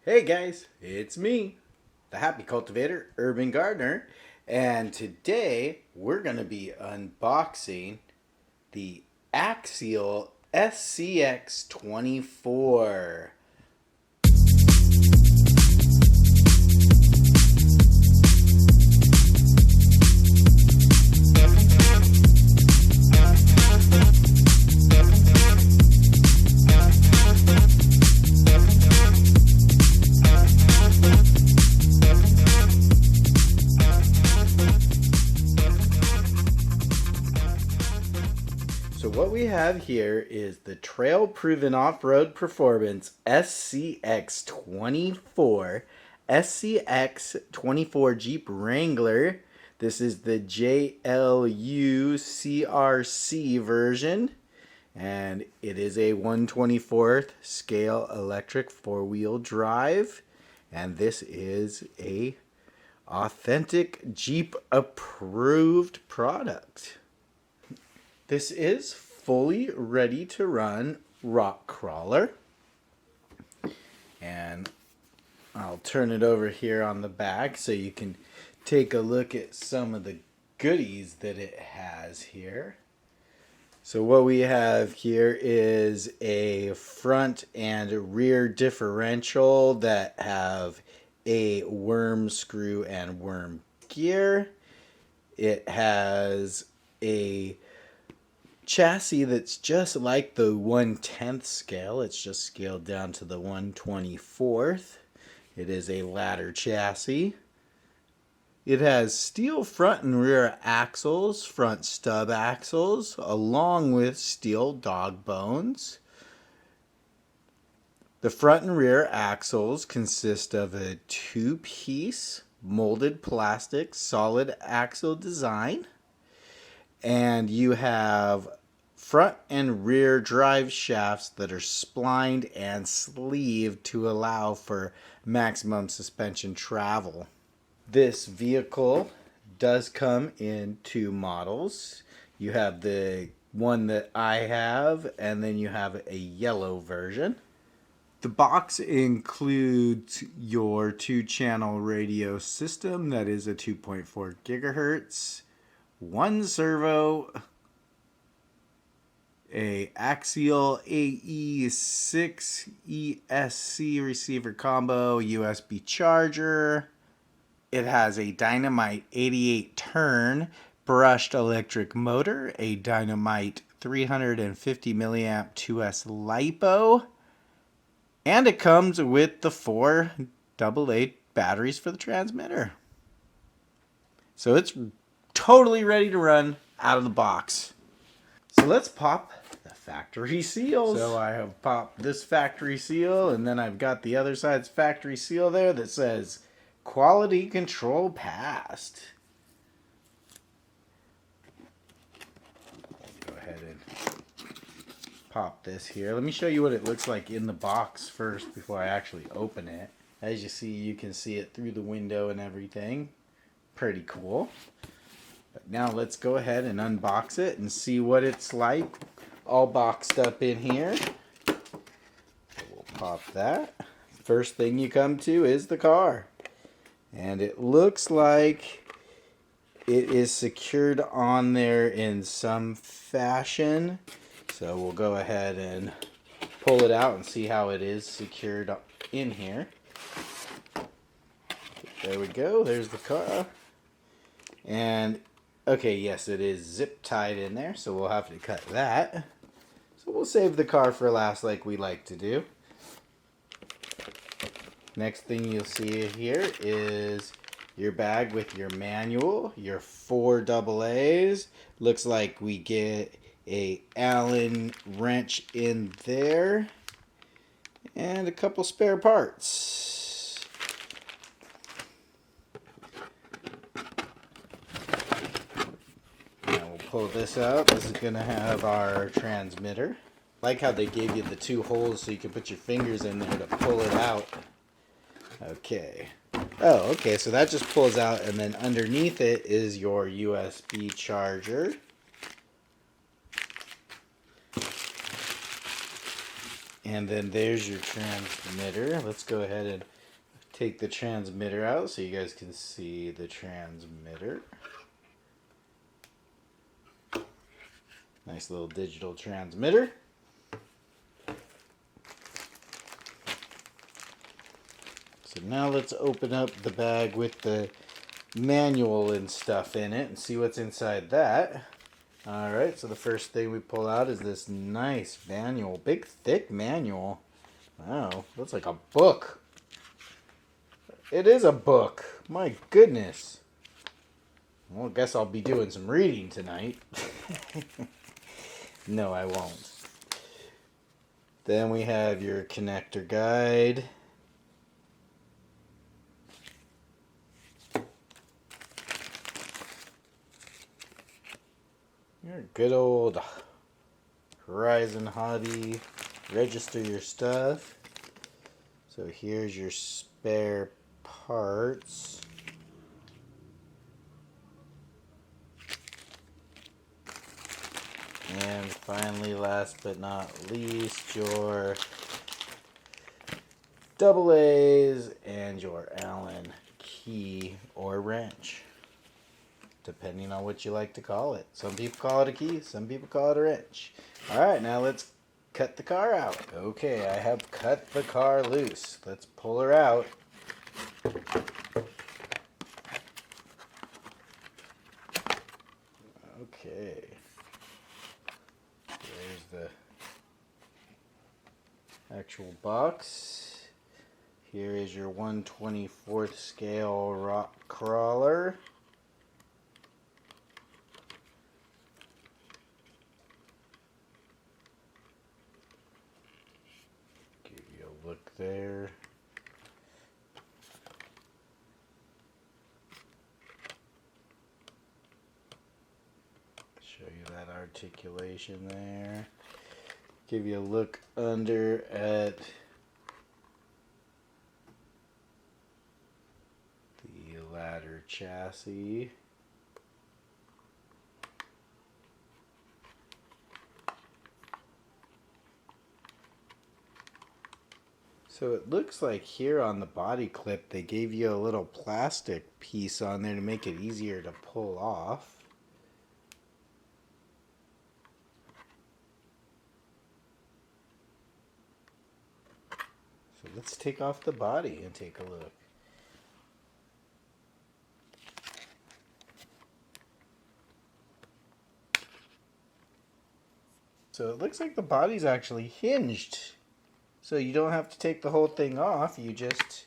Hey guys, it's me, the Happy Cultivator, Urban Gardener, and today we're going to be unboxing the Axial SCX24. So what we have here is the Trail Proven Off-Road Performance SCX24 SCX24 Jeep Wrangler. This is the JLU CRC version, and it is a 1/24th scale electric four-wheel drive, and this is a authentic Jeep approved product. This is fully ready to run rock crawler. And I'll turn it over here on the back so you can take a look at some of the goodies that it has here. So what we have here is a front and rear differential that have a worm screw and worm gear. It has a chassis that's just like the 1/10th scale. It's just scaled down to the 1/24th. It is a ladder chassis. It has steel front and rear axles, front stub axles, along with steel dog bones. The front and rear axles consist of a two-piece molded plastic solid axle design. And you have front and rear drive shafts that are splined and sleeved to allow for maximum suspension travel. This vehicle does come in two models. You have the one that I have, and then you have a yellow version. The box includes your 2-channel radio system that is a 2.4 gigahertz. One servo, a Axial AE6 ESC receiver combo, USB charger. It has a Dynamite 88 turn brushed electric motor, a Dynamite 350 milliamp 2S LiPo, and it comes with the 4 AA batteries for the transmitter. So it's totally ready to run out of the box. So let's pop the factory seals. So I have popped this factory seal, and then I've got the other side's factory seal there that says quality control passed. Go ahead and pop this here. Let me show you what it looks like in the box first before I actually open it. As you see, you can see it through the window and everything. Pretty cool. But now let's go ahead and unbox it and see what it's like all boxed up in here. So we'll pop that. First thing you come to is the car. And it looks like it is secured on there in some fashion. So we'll go ahead and pull it out and see how it is secured in here. There we go. There's the car. And okay, yes, it is zip tied in there, so we'll have to cut that. So we'll save the car for last like we like to do. Next thing you'll see here is your bag with your manual, your 4 AA's. Looks like we get a Allen wrench in there and a couple spare parts. Pull this out. This is going to have our transmitter. I like how they gave you the 2 holes so you can put your fingers in there to pull it out. Okay. Oh, okay, so that just pulls out, and then underneath it is your USB charger. And then there's your transmitter. Let's go ahead and take the transmitter out so you guys can see the transmitter. Nice little digital transmitter. So now let's open up the bag with the manual and stuff in it and see what's inside that. Alright, so the first thing we pull out is this nice manual. Big, thick manual. Wow, looks like a book. It is a book. My goodness. Well, I guess I'll be doing some reading tonight. No, I won't. Then we have your connector guide. Your good old Horizon Hobby. Register your stuff. So here's your spare parts. And finally, last but not least, your AA's and your Allen key or wrench, depending on what you like to call it. Some people call it a key, some people call it a wrench. Alright, now let's cut the car out. Okay, I have cut the car loose. Let's pull her out. Okay. There's the actual box. Here is your 1/24 scale rock crawler. Give you a look there. Show you that articulation there. Give you a look under at the ladder chassis. So it looks like here on the body clip they gave you a little plastic piece on there to make it easier to pull off. So let's take off the body and take a look. So it looks like the body's actually hinged. So you don't have to take the whole thing off, you just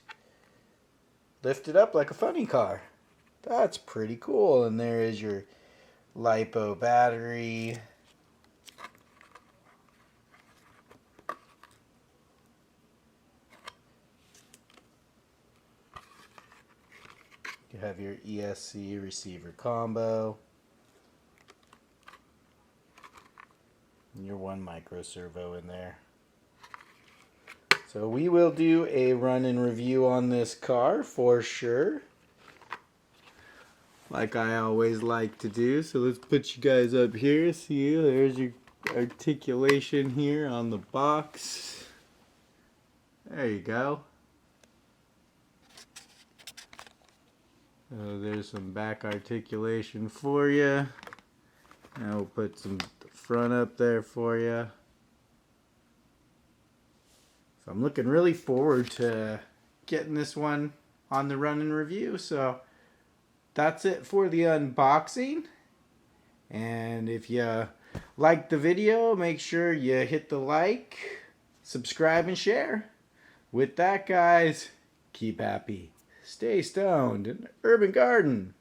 lift it up like a funny car. That's pretty cool. And there is your LiPo battery. You have your ESC receiver combo. And your one micro servo in there. So we will do a run and review on this car for sure, like I always like to do. So let's put you guys up here. See, there's your articulation here on the box. There you go. So there's some back articulation for you. Now we'll put some front up there for you. So I'm looking really forward to getting this one on the run and review. So that's it for the unboxing. And if you liked the video, make sure you hit the like, subscribe, and share. With that, guys, keep happy, stay stoned, and urban garden.